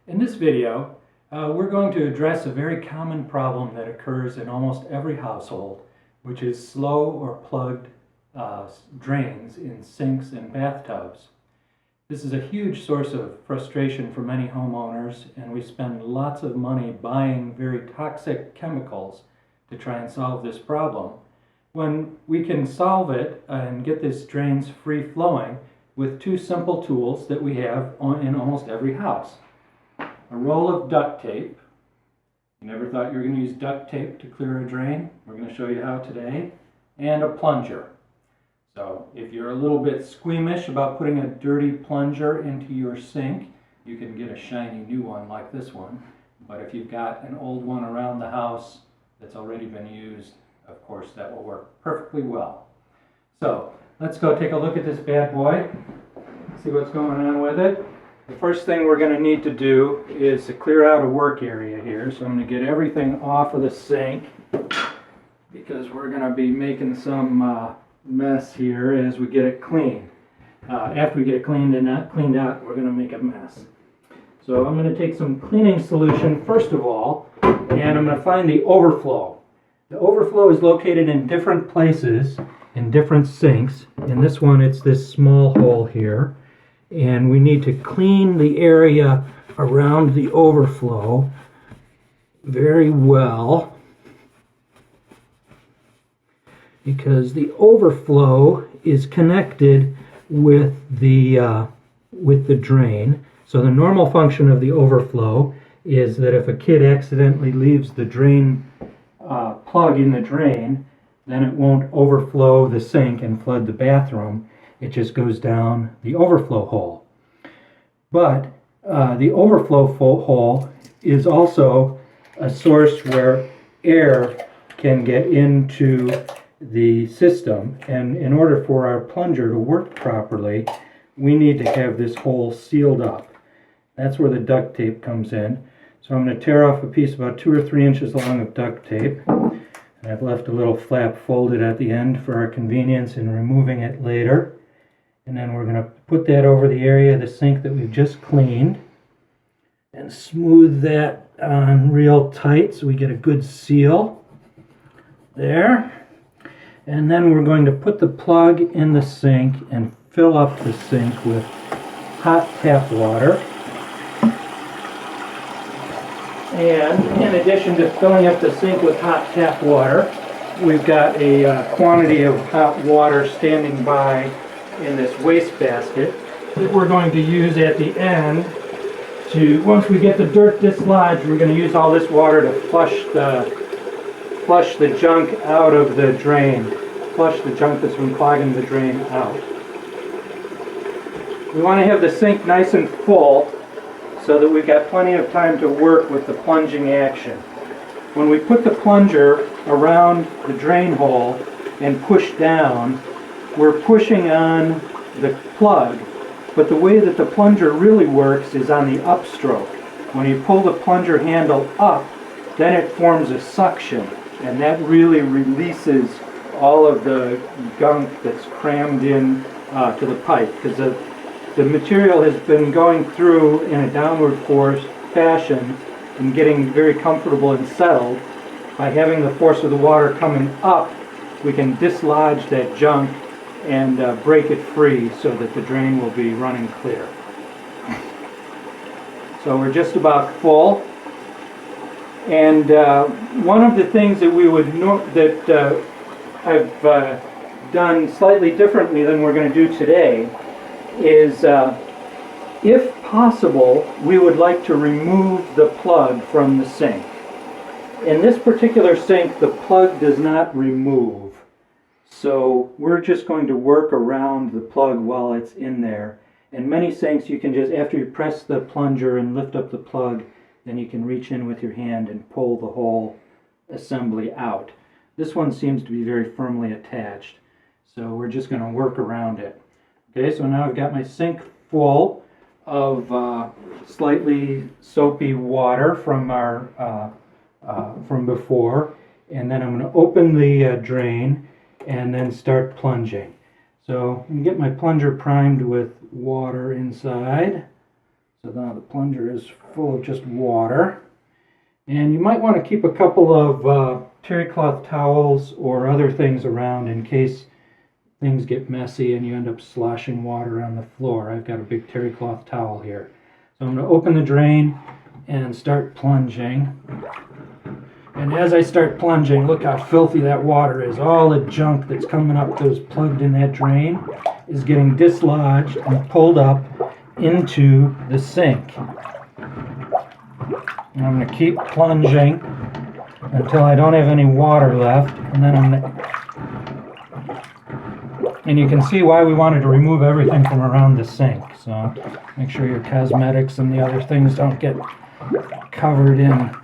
In this video, we're going to address a very common problem that occurs in almost every household, which is slow or plugged drains in sinks and bathtubs. This is a huge source of frustration for many homeowners, and we spend lots of money buying very toxic chemicals to try and solve this problem, when we can solve it and get these drains free flowing with two simple tools that we have in almost every house. A roll of duct tape. You never thought you were going to use duct tape to clear a drain? We're going to show you how today. And a plunger. So if you're a little bit squeamish about putting a dirty plunger into your sink, you can get a shiny new one like this one. But if you've got an old one around the house that's already been used, of course that will work perfectly well. So let's go take a look at this bad boy, see what's going on with it. The first thing we're going to need to do is to clear out a work area here. So I'm going to get everything off of the sink because we're going to be making some mess here as we get it clean. After we get it cleaned out, we're going to make a mess. So I'm going to take some cleaning solution first of all, and I'm going to find the overflow. The overflow is located in different places, in different sinks. In this one, it's this small hole here. And we need to clean the area around the overflow very well, because the overflow is connected with the drain. So the normal function of the overflow is that if a kid accidentally leaves the drain plug in the drain, then it won't overflow the sink and flood the bathroom. It just goes down the overflow hole. But the overflow hole is also a source where air can get into the system. And in order for our plunger to work properly, we need to have this hole sealed up. That's where the duct tape comes in. So I'm going to tear off a piece about 2 or 3 inches long of duct tape. And I've left a little flap folded at the end for our convenience in removing it later. And then we're going to put that over the area of the sink that we've just cleaned and smooth that on real tight so we get a good seal there. And then we're going to put the plug in the sink and fill up the sink with hot tap water. And in addition to filling up the sink with hot tap water, we've got a quantity of hot water standing by in this waste basket that we're going to use at the end to, once we get the dirt dislodged, we're going to use all this water to flush the junk out of the drain, flush the junk that's been clogging the drain out. We want to have the sink nice and full so that we've got plenty of time to work with the plunging action. When we put the plunger around the drain hole and push down, we're pushing on the plug, but the way that the plunger really works is on the upstroke. When you pull the plunger handle up, then it forms a suction, and that really releases all of the gunk that's crammed in to the pipe, because the material has been going through in a downward force fashion and getting very comfortable and settled. By having the force of the water coming up, we can dislodge that junk and break it free so that the drain will be running clear. So we're just about full. And one of the things that we would I've done slightly differently than we're going to do today is, if possible, we would like to remove the plug from the sink. In this particular sink, the plug does not remove. So we're just going to work around the plug while it's in there. In many sinks, you can just, after you press the plunger and lift up the plug, then you can reach in with your hand and pull the whole assembly out. This one seems to be very firmly attached, so we're just going to work around it. Okay, so now I've got my sink full of slightly soapy water from from before, and then I'm going to open the drain and then start plunging. So I'm going to get my plunger primed with water inside. So now the plunger is full of just water. And you might want to keep a couple of terry cloth towels or other things around in case things get messy and you end up sloshing water on the floor. I've got a big terry cloth towel here. So I'm going to open the drain and start plunging. And as I start plunging, look how filthy that water is. All the junk that's coming up that was plugged in that drain is getting dislodged and pulled up into the sink. And I'm going to keep plunging until I don't have any water left, and then and you can see why we wanted to remove everything from around the sink. So make sure your cosmetics and the other things don't get covered in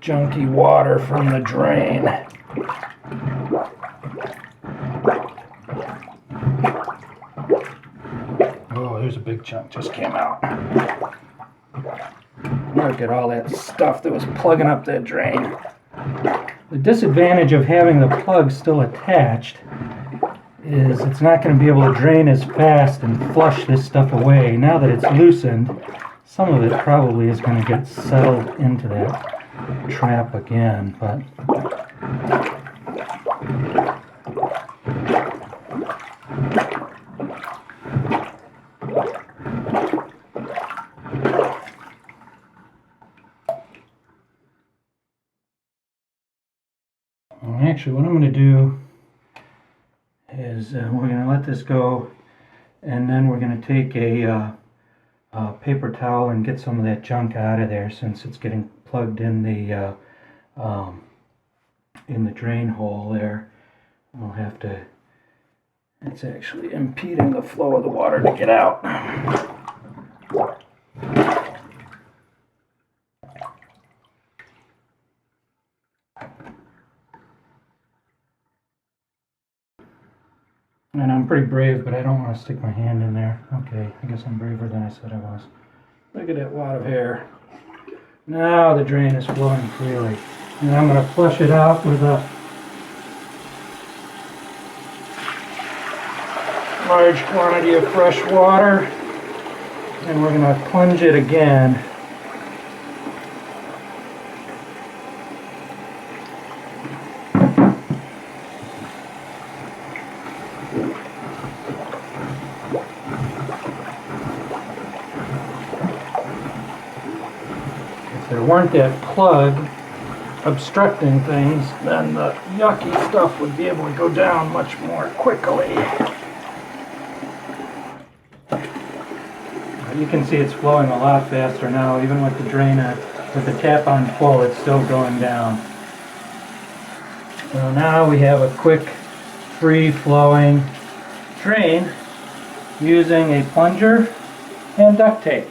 junky water from the drain. Oh, there's a big chunk just came out. Look at all that stuff that was plugging up that drain. The disadvantage of having the plug still attached is it's not going to be able to drain as fast and flush this stuff away. Now that it's loosened, some of it probably is going to get settled into that trap again, but actually what I'm going to do is we're going to let this go, and then we're going to take a paper towel and get some of that junk out of there, since it's getting plugged in the drain hole there. We'll have to, it's actually impeding the flow of the water to get out. And I'm pretty brave, but I don't want to stick my hand in there. Okay, I guess I'm braver than I said I was. Look at that wad of hair. Now the drain is flowing freely. And I'm going to flush it out with a large quantity of fresh water. And we're going to plunge it again. If there weren't that plug obstructing things, then the yucky stuff would be able to go down much more quickly. You can see it's flowing a lot faster now, even with the drain on, with the tap on full, it's still going down. So now we have a quick, free-flowing drain using a plunger and duct tape.